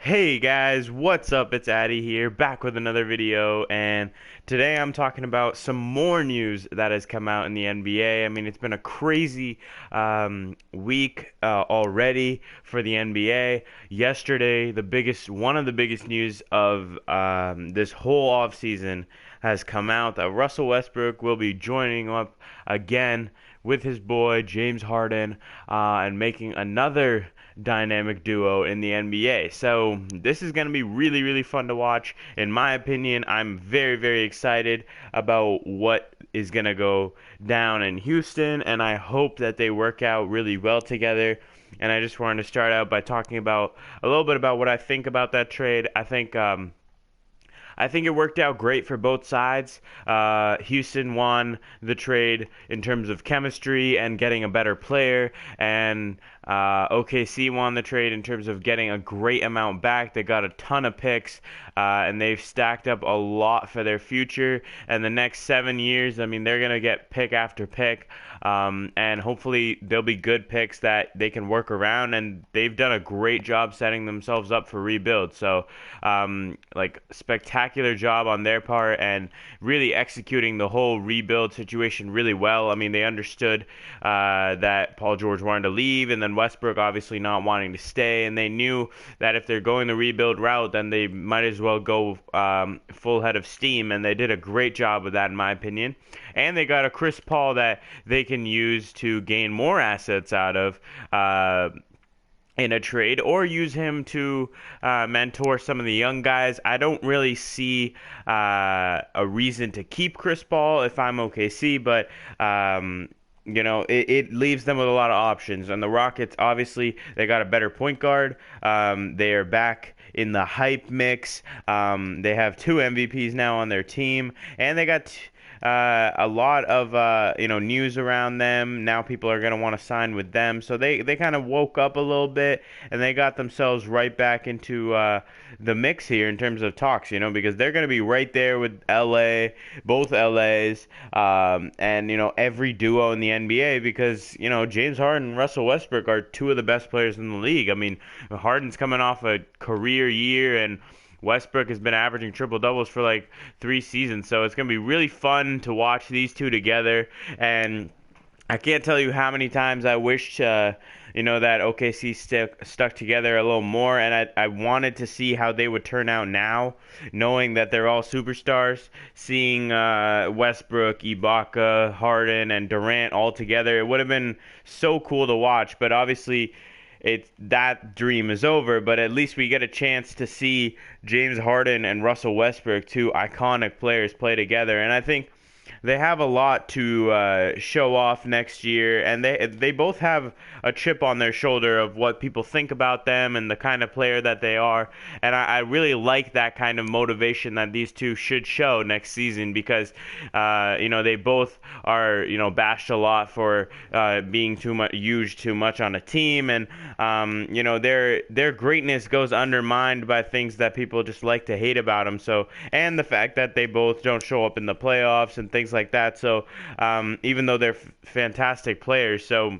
Hey guys, what's up? It's Addy here, back with another video, and today I'm talking about some more news that has come out in the NBA. I mean, it's been a crazy week already for the NBA. Yesterday, one of the biggest news of this whole offseason has come out that Russell Westbrook will be joining up again with his boy James Harden and making another dynamic duo in the NBA. So this is going to be really, really fun to watch. In my opinion, I'm very, very excited about what is going to go down in Houston, and I hope that they work out really well together. And I just wanted to start out by talking about a little bit about what I think about that trade. I think it worked out great for both sides. Houston won the trade in terms of chemistry and getting a better player, and OKC won the trade in terms of getting a great amount back. They got a ton of picks, and they've stacked up a lot for their future. And the next 7 years, I mean, they're going to get pick after pick, and hopefully they'll be good picks that they can work around. And they've done a great job setting themselves up for rebuild. So, spectacular job on their part and really executing the whole rebuild situation really well. I mean, they understood that Paul George wanted to leave, and then Westbrook obviously not wanting to stay, and they knew that if they're going the rebuild route, then they might as well go full head of steam, and they did a great job with that, in my opinion. And they got a Chris Paul that they can use to gain more assets out of in a trade, or use him to mentor some of the young guys. I don't really see a reason to keep Chris Paul if I'm OKC, but it leaves them with a lot of options. And the Rockets, obviously, they got a better point guard. They are back in the hype mix. They have two MVPs now on their team, and they got a lot of news around them. Now people are going to want to sign with them. So they kind of woke up a little bit, and they got themselves right back into the mix here in terms of talks, because they're going to be right there with LA, both LAs, and every duo in the NBA, because James Harden and Russell Westbrook are two of the best players in the league. I mean, Harden's coming off a career year, and Westbrook has been averaging triple doubles for like 3 seasons, so it's going to be really fun to watch these two together. And I can't tell you how many times I wished, that OKC stuck together a little more, and I wanted to see how they would turn out now, knowing that they're all superstars. Seeing Westbrook, Ibaka, Harden, and Durant all together, it would have been so cool to watch. But obviously, that dream is over, but at least we get a chance to see James Harden and Russell Westbrook, two iconic players, play together. And I think they have a lot to show off next year, and they both have a chip on their shoulder of what people think about them and the kind of player that they are. And I really like that kind of motivation that these two should show next season, because they both are bashed a lot for being used too much on a team, and their greatness goes undermined by things that people just like to hate about them. So, and the fact that they both don't show up in the playoffs and things like that. So even though they're fantastic players, so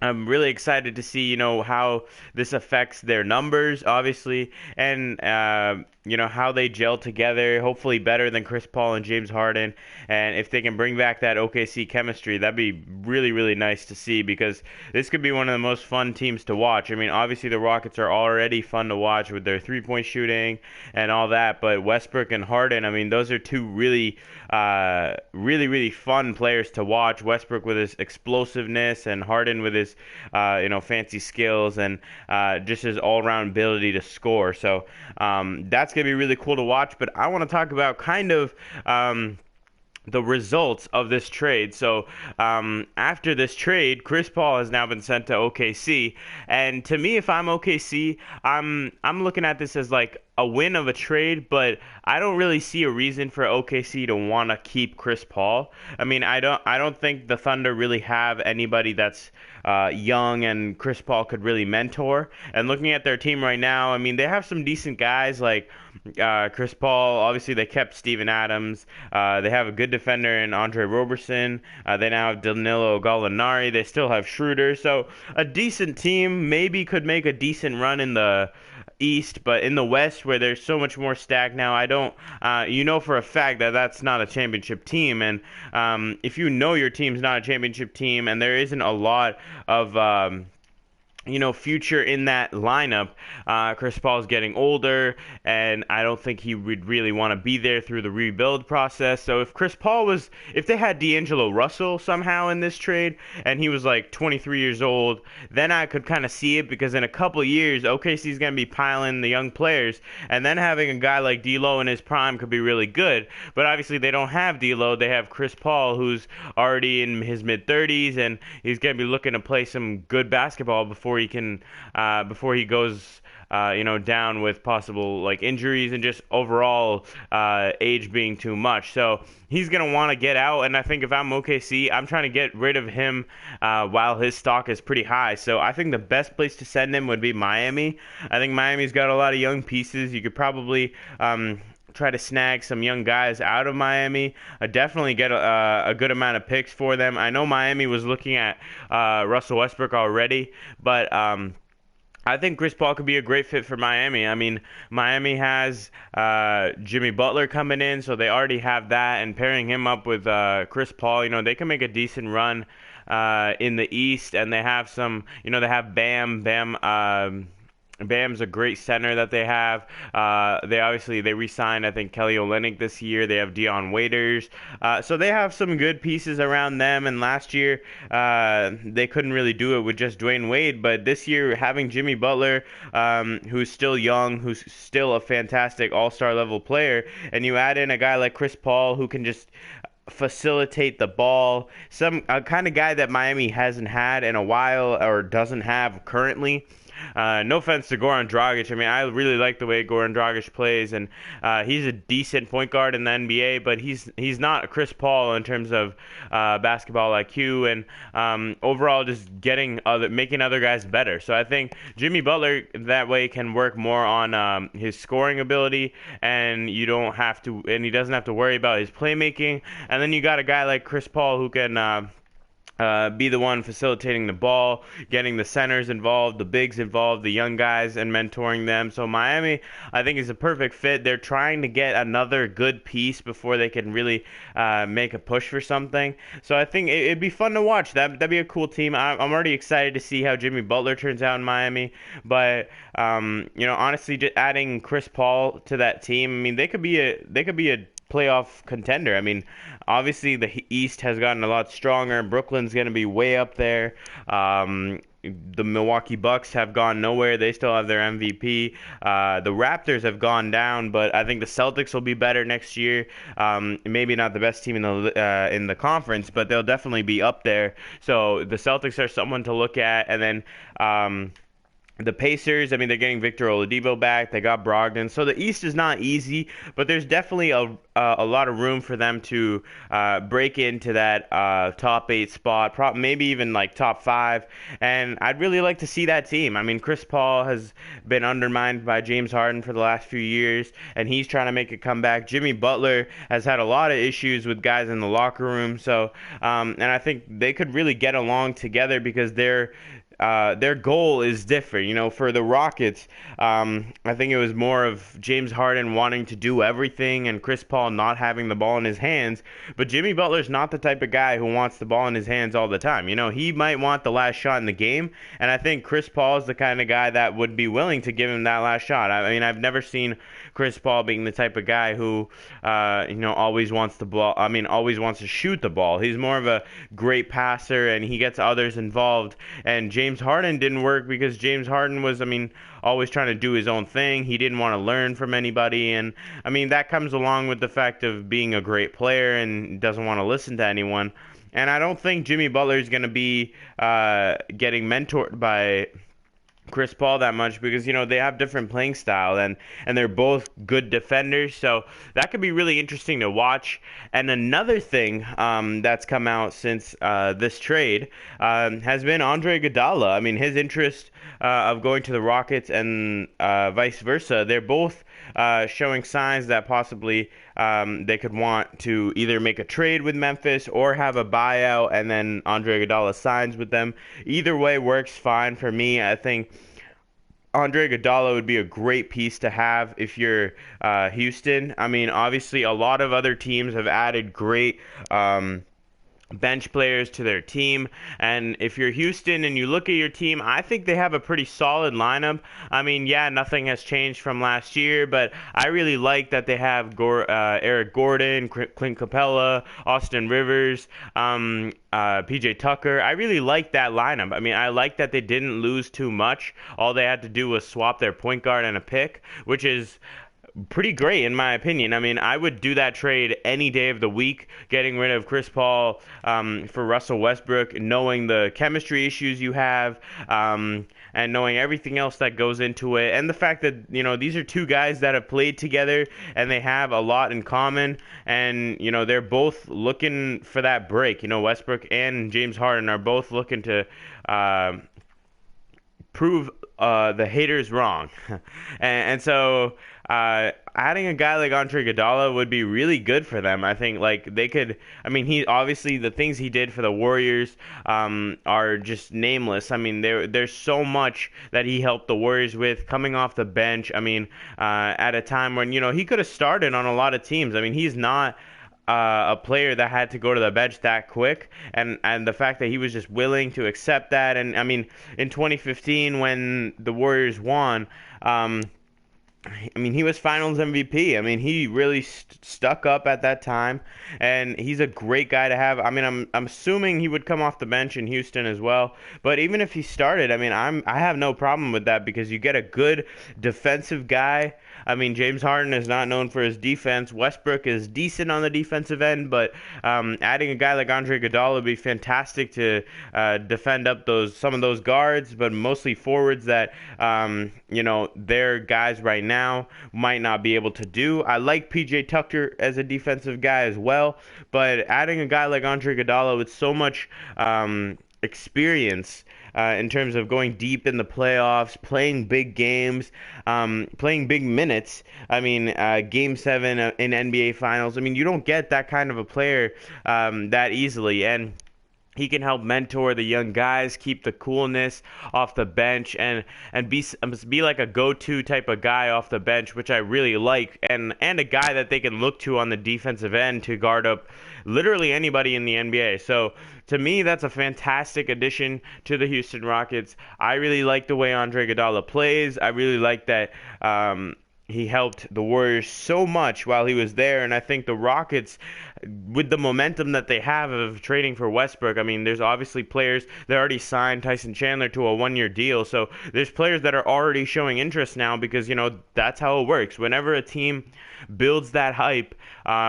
I'm really excited to see, how this affects their numbers, obviously, and how they gel together. Hopefully better than Chris Paul and James Harden. And if they can bring back that OKC chemistry, that'd be really, really nice to see, because this could be one of the most fun teams to watch. I mean, obviously the Rockets are already fun to watch with their three-point shooting and all that, but Westbrook and Harden, I mean, those are two really, really, really fun players to watch. Westbrook with his explosiveness, and Harden with his fancy skills, and just his all-around ability to score. So that's going to be really cool to watch. But I want to talk about kind of the results of this trade. So after this trade, Chris Paul has now been sent to OKC, and to me, if I'm OKC, I'm looking at this as like a win of a trade, but I don't really see a reason for OKC to want to keep Chris Paul. I mean, I don't think the Thunder really have anybody that's young and Chris Paul could really mentor. And looking at their team right now, I mean, they have some decent guys like Chris Paul, obviously they kept Steven Adams. They have a good defender in Andre Roberson. They now have Danilo Gallinari. They still have Schroeder. So a decent team maybe could make a decent run in the East, but in the West, where there's so much more stacked now, I don't. You know for a fact that that's not a championship team, and if you know your team's not a championship team, and there isn't a lot of future in that lineup. Chris Paul's getting older, and I don't think he would really want to be there through the rebuild process. So if they had D'Angelo Russell somehow in this trade, and he was like 23 years old, then I could kind of see it, because in a couple of years, OKC's going to be piling the young players, and then having a guy like D'Lo in his prime could be really good. But obviously they don't have D'Lo. They have Chris Paul, who's already in his mid-30s, and he's going to be looking to play some good basketball before he goes down with possible like injuries and just overall age being too much. So he's gonna want to get out, and I think if I'm OKC, I'm trying to get rid of him while his stock is pretty high. So I think the best place to send him would be Miami. I think Miami's got a lot of young pieces. You could probably try to snag some young guys out of Miami. Definitely get a good amount of picks for them. I know Miami was looking at Russell Westbrook already, but I think Chris Paul could be a great fit for Miami. I mean, Miami has Jimmy Butler coming in, so they already have that, and pairing him up with Chris Paul, they can make a decent run in the East, and they have they have Bam. Bam's a great center that they have. They re-signed, I think, Kelly Olynyk this year. They have Dion Waiters. So they have some good pieces around them. And last year, they couldn't really do it with just Dwayne Wade. But this year, having Jimmy Butler, who's still young, who's still a fantastic all-star level player, and you add in a guy like Chris Paul who can just facilitate the ball, a kind of guy that Miami hasn't had in a while or doesn't have currently. No offense to Goran Dragic. I mean, I really like the way Goran Dragic plays, and he's a decent point guard in the NBA, but he's not Chris Paul in terms of basketball IQ and overall just making other guys better. So I think Jimmy Butler that way can work more on his scoring ability, and he doesn't have to worry about his playmaking. And then you got a guy like Chris Paul who can be the one facilitating the ball, getting the centers involved, the bigs involved, the young guys, and mentoring them. So Miami, I think, is a perfect fit. They're trying to get another good piece before they can really make a push for something. So I think it'd be fun to watch. That'd be a cool team. I'm already excited to see how Jimmy Butler turns out in Miami. But honestly, just adding Chris Paul to that team, I mean, they could be a playoff contender. I mean, obviously the East has gotten a lot stronger. Brooklyn's going to be way up there. The Milwaukee Bucks have gone nowhere. They still have their MVP. The Raptors have gone down, but I think the Celtics will be better next year. Maybe not the best team in the conference, but they'll definitely be up there. So the Celtics are someone to look at, and then the Pacers, I mean, they're getting Victor Oladipo back. They got Brogdon. So the East is not easy, but there's definitely a lot of room for them to break into that top 8 spot, maybe even like top 5. And I'd really like to see that team. I mean, Chris Paul has been undermined by James Harden for the last few years, and he's trying to make a comeback. Jimmy Butler has had a lot of issues with guys in the locker room. So, and I think they could really get along together because their goal is different. For the Rockets, I think it was more of James Harden wanting to do everything and Chris Paul not having the ball in his hands. But Jimmy Butler's not the type of guy who wants the ball in his hands all the time. He might want the last shot in the game, and I think Chris Paul is the kind of guy that would be willing to give him that last shot. I mean, I've never seen Chris Paul being the type of guy who, always wants the ball. I mean, always wants to shoot the ball. He's more of a great passer, and he gets others involved. And James Harden didn't work because James Harden was, always trying to do his own thing. He didn't want to learn from anybody, and that comes along with the fact of being a great player and doesn't want to listen to anyone. And I don't think Jimmy Butler is going to be getting mentored by Chris Paul that much because they have different playing style and they're both good defenders, so that could be really interesting to watch. And another thing that's come out since this trade has been Andre Iguodala. I mean, his interest of going to the Rockets and vice versa, they're both showing signs that possibly they could want to either make a trade with Memphis or have a buyout, and then Andre Iguodala signs with them. Either way works fine for me. I think Andre Iguodala would be a great piece to have if you're Houston. I mean, obviously, a lot of other teams have added great bench players to their team. And if you're Houston and you look at your team, I think they have a pretty solid lineup. I mean, yeah, nothing has changed from last year, but I really like that they have Eric Gordon, Clint Capella, Austin Rivers, PJ Tucker. I really like that lineup. I mean, I like that they didn't lose too much. All they had to do was swap their point guard and a pick, which is pretty great in my opinion. I mean, I would do that trade any day of the week, getting rid of Chris Paul for Russell Westbrook, knowing the chemistry issues you have, and knowing everything else that goes into it, and the fact that, you know, these are two guys that have played together and they have a lot in common, and, you know, they're both looking for that break. You know, Westbrook and James Harden are both looking to prove the haters wrong. and so adding a guy like Andre Iguodala would be really good for them. I think, like, they could. I mean, he obviously, the things he did for the Warriors are just nameless. I mean, there's so much that he helped the Warriors with coming off the bench. I mean, at a time when, you know, he could have started on a lot of teams. I mean, he's not a player that had to go to the bench that quick, and the fact that he was just willing to accept that. And I mean, in 2015 when the Warriors won, I mean, he was Finals MVP. I mean, he really stuck up at that time, and he's a great guy to have. I mean, I'm assuming he would come off the bench in Houston as well. But even if he started, I mean, I have no problem with that, because you get a good defensive guy. I mean, James Harden is not known for his defense. Westbrook is decent on the defensive end, but adding a guy like Andre Iguodala would be fantastic to defend up some of those guards, but mostly forwards that you know, their guys right now might not be able to do. I like PJ Tucker as a defensive guy as well, but adding a guy like Andre Iguodala with so much experience in terms of going deep in the playoffs, playing big games, playing big minutes. I mean, Game 7 in NBA Finals. I mean, you don't get that kind of a player that easily, and he can help mentor the young guys, keep the coolness off the bench, and be like a go-to type of guy off the bench, which I really like, and a guy that they can look to on the defensive end to guard up literally anybody in the NBA. So to me, that's a fantastic addition to the Houston Rockets. I really like the way Andre Iguodala plays. I really like that he helped the Warriors so much while he was there, and I think the Rockets, with the momentum that they have of trading for Westbrook, I mean, there's obviously players that already signed Tyson Chandler to a one-year deal, so there's players that are already showing interest now, because, you know, that's how it works. Whenever a team builds that hype,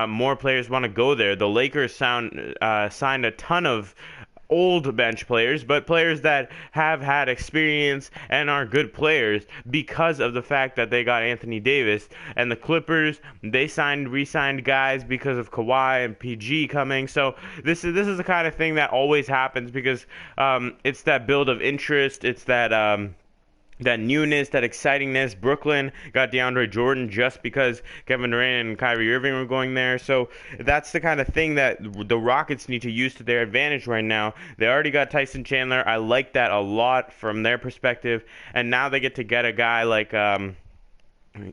more players want to go there. The Lakers signed a ton of old bench players, but players that have had experience and are good players because of the fact that they got Anthony Davis. And the Clippers, they re-signed guys because of Kawhi and PG coming. So this is the kind of thing that always happens, because it's that build of interest. It's that newness, that excitingness. Brooklyn got DeAndre Jordan just because Kevin Durant and Kyrie Irving were going there. So that's the kind of thing that the Rockets need to use to their advantage right now. They already got Tyson Chandler. I like that a lot from their perspective. And now they get to get a guy like Andre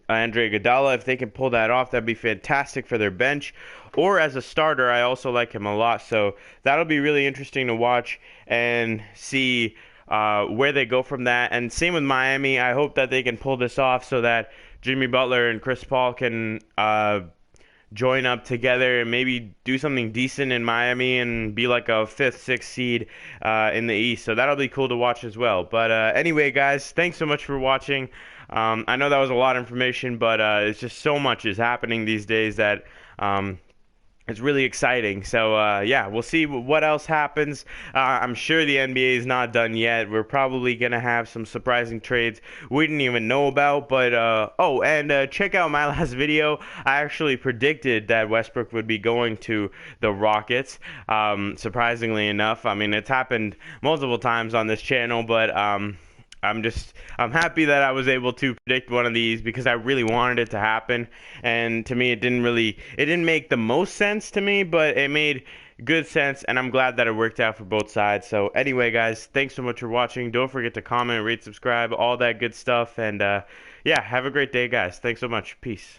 Iguodala. If they can pull that off, that'd be fantastic for their bench. Or as a starter, I also like him a lot. So that'll be really interesting to watch and see where they go from that. And same with Miami. I hope that they can pull this off so that Jimmy Butler and Chris Paul can join up together and maybe do something decent in Miami and be like a 5th, 6th seed in the East. So that'll be cool to watch as well. But anyway, guys, thanks so much for watching. I know that was a lot of information, but it's just so much is happening these days that it's really exciting. So, yeah, we'll see what else happens. I'm sure the NBA is not done yet. We're probably going to have some surprising trades we didn't even know about. But, check out my last video. I actually predicted that Westbrook would be going to the Rockets, surprisingly enough. I mean, it's happened multiple times on this channel, but I'm happy that I was able to predict one of these because I really wanted it to happen. And to me, it didn't make the most sense to me, but it made good sense, and I'm glad that it worked out for both sides. So anyway, guys, thanks so much for watching. Don't forget to comment, rate, subscribe, all that good stuff. And yeah, have a great day, guys. Thanks so much. Peace.